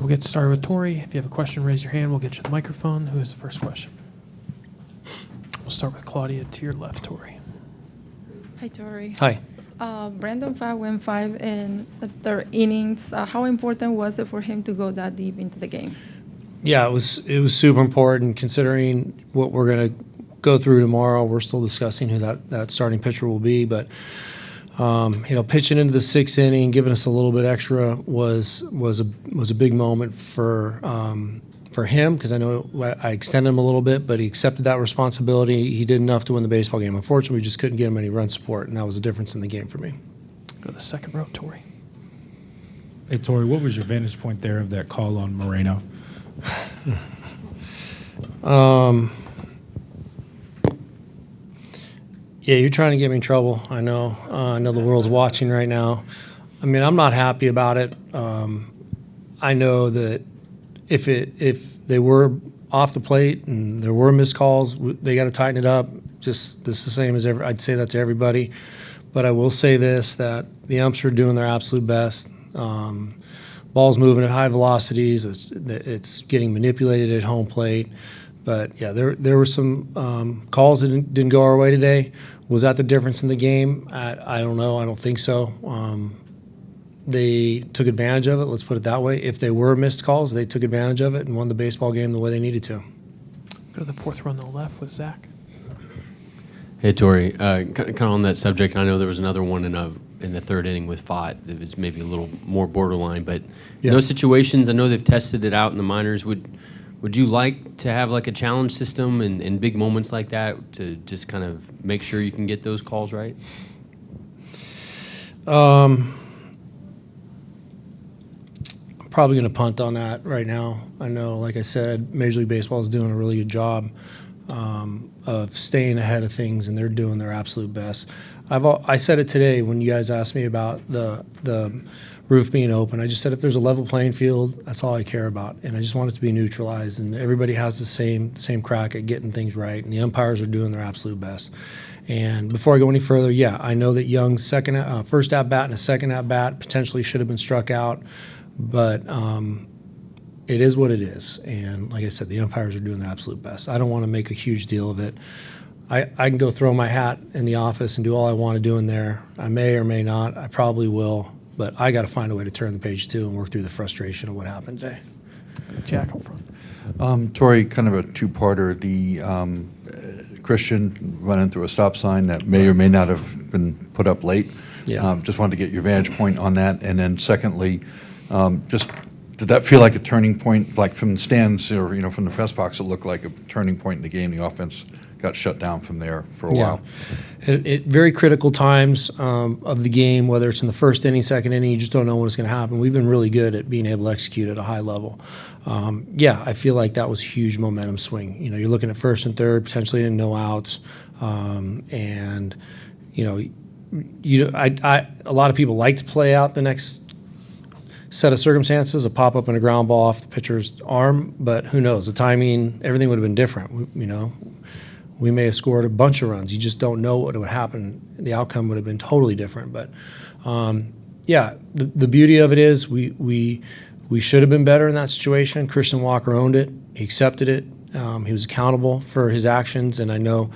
we'll get started with Torey. If you have a question, raise your hand. We'll get you the microphone. Who has the first question? We'll start with Claudia to your left, Torey. Hi, Torey. Hi. Brandon Pfaadt went 5 in the third innings. How important was it for him to go that deep into the game? Yeah, it was super important considering what we're going to go through tomorrow. We're still discussing who that starting pitcher will be, but pitching into the sixth inning, giving us a little bit extra was a big moment for him, because I know I extended him a little bit, but he accepted that responsibility. He did enough to win the baseball game. Unfortunately, we just couldn't get him any run support, and that was the difference in the game for me. Go to the second row, Torey. Hey, Torey, what was your vantage point there of that call on Moreno? Yeah, you're trying to get me in trouble. I know. I know the world's watching right now. I mean, I'm not happy about it. I know that if they were off the plate and there were missed calls, they got to tighten it up. Just the same as I'd say that to everybody. But I will say this, that the umps are doing their absolute best. Ball's moving at high velocities. It's getting manipulated at home plate. But, yeah, there were some calls that didn't go our way today. Was that the difference in the game? I don't know. I don't think so. They took advantage of it, let's put it that way. If they were missed calls, they took advantage of it and won the baseball game the way they needed to. Go to the fourth row on the left with Zach. Hey, Torey, kind of on that subject, I know there was another one in the third inning with Pfaadt that was maybe a little more borderline, but in those situations, I know they've tested it out in the minors. Would you like to have like a challenge system in big moments like that to just kind of make sure you can get those calls right? I'm probably going to punt on that right now. I know, like I said, Major League Baseball is doing a really good job of staying ahead of things, and they're doing their absolute best. I said it today when you guys asked me about the roof being open. I just said if there's a level playing field, that's all I care about, and I just want it to be neutralized, and everybody has the same crack at getting things right, and the umpires are doing their absolute best. And before I go any further, yeah, I know that Young's first at-bat and a second at-bat potentially should have been struck out, but it is what it is. And like I said, the umpires are doing their absolute best. I don't want to make a huge deal of it. I can go throw my hat in the office and do all I want to do in there. I may or may not. I probably will. But I got to find a way to turn the page too and work through the frustration of what happened today. Jack up front. Torey, kind of a two-parter. The Christian running through a stop sign that may or may not have been put up late. Yeah. Just wanted to get your vantage point on that. And then secondly, just did that feel like a turning point, like from the stands or from the press box? It looked like a turning point in the game. The offense got shut down from there for a while. At very critical times of the game, whether it's in the first inning, second inning, you just don't know what's going to happen. We've been really good at being able to execute at a high level. I feel like that was a huge momentum swing. You're looking at first and third, potentially in no outs, and a lot of people like to play out the next set of circumstances, a pop-up and a ground ball off the pitcher's arm, but who knows? The timing, everything would have been different. We may have scored a bunch of runs. You just don't know what would happen. The outcome would have been totally different. But, the beauty of it is we should have been better in that situation. Christian Walker owned it. He accepted it. He was accountable for his actions, and I know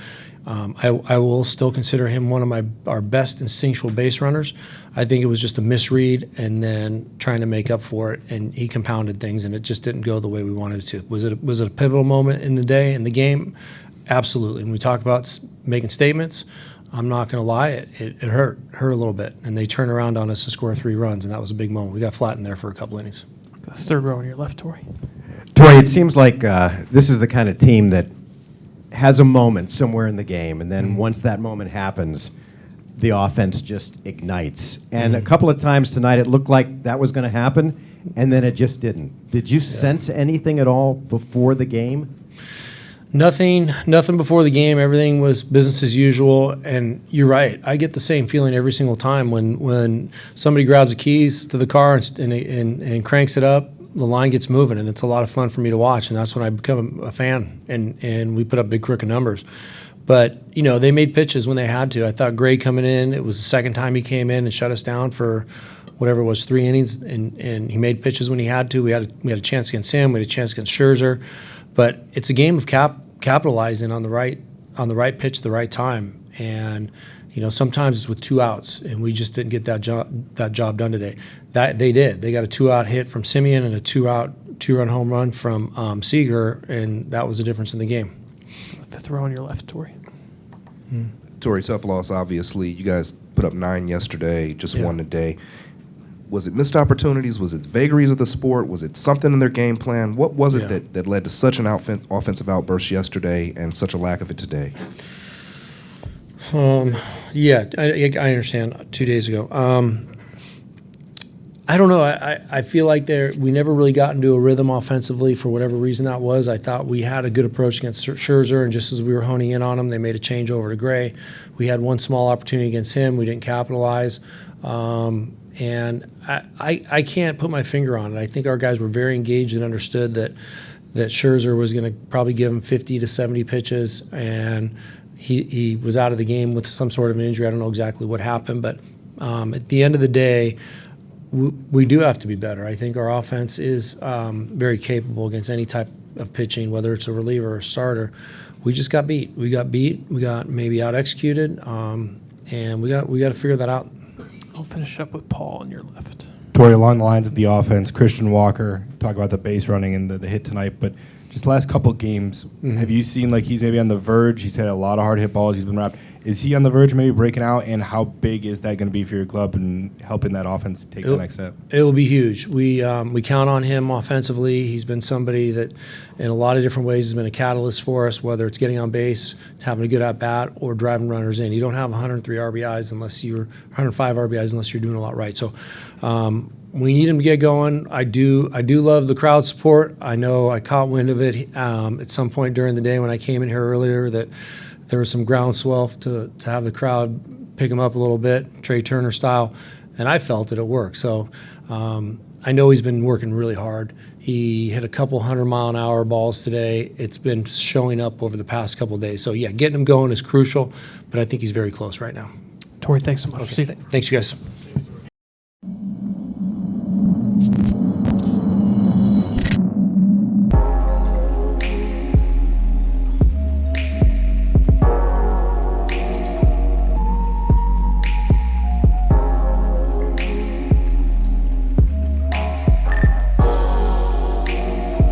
I will still consider him one of our best instinctual base runners. I think it was just a misread and then trying to make up for it, and he compounded things, and it just didn't go the way we wanted it to. Was it a pivotal moment in the game? Absolutely. When we talk about making statements, I'm not going to lie, it hurt a little bit, and they turned around on us to score 3 runs, and that was a big moment. We got flattened there for a couple innings. Third row on your left, Torey. Torey, it seems like this is the kind of team that has a moment somewhere in the game, and then once that moment happens, the offense just ignites. And a couple of times tonight, it looked like that was going to happen, and then it just didn't. Did you sense anything at all before the game? Nothing before the game. Everything was business as usual, and you're right. I get the same feeling every single time when somebody grabs the keys to the car and cranks it up. The line gets moving, and it's a lot of fun for me to watch, and that's when I become a fan, and we put up big crooked numbers. But, they made pitches when they had to. I thought Gray coming in, it was the second time he came in and shut us down for whatever it was, 3 innings, and he made pitches when he had to. We had a chance against him. We had a chance against Scherzer, but it's a game of capitalizing on the right pitch, the right time, and sometimes it's with 2 outs, and we just didn't get that job done today. That they did. They got a 2-out hit from Simeon and a 2-run home run from Seager, and that was the difference in the game. 5th row on your left, Torey. Torey, tough loss, obviously. You guys put up 9 yesterday, just Yeah. 1 today. Was it missed opportunities? Was it vagaries of the sport? Was it something in their game plan? What was it Yeah. that led to such an offensive outburst yesterday and such a lack of it today? Yeah, I understand. 2 days ago. I don't know. I feel like we never really got into a rhythm offensively for whatever reason that was. I thought we had a good approach against Scherzer, and just as we were honing in on him, they made a change over to Gray. We had one small opportunity against him. We didn't capitalize. And I can't put my finger on it. I think our guys were very engaged and understood that Scherzer was going to probably give him 50 to 70 pitches, and he was out of the game with some sort of an injury. I don't know exactly what happened, but at the end of the day, we do have to be better. I think our offense is very capable against any type of pitching, whether it's a reliever or a starter. We just got beat. We got maybe out executed, and we got to figure that out. I'll finish up with Paul on your left. Torey, along the lines of the offense, Christian Walker, talk about the base running and the hit tonight, but just the last couple games, have you seen like he's maybe on the verge? He's had a lot of hard hit balls. He's been wrapped. Is he on the verge of maybe breaking out? And how big is that going to be for your club and helping that offense take the next step? It will be huge. We count on him offensively. He's been somebody that, in a lot of different ways, has been a catalyst for us. Whether it's getting on base, having a good at bat, or driving runners in. You don't have 103 RBIs unless you're 105 RBIs unless you're doing a lot right. So. We need him to get going. I do love the crowd support. I know I caught wind of it at some point during the day when I came in here earlier that there was some groundswell to have the crowd pick him up a little bit, Trey Turner style, and I felt it at work. So I know he's been working really hard. He hit a couple 100-mile-an-hour balls today. It's been showing up over the past couple of days. So, yeah, getting him going is crucial, but I think he's very close right now. Torey, thanks so much. See you. Thanks, you guys.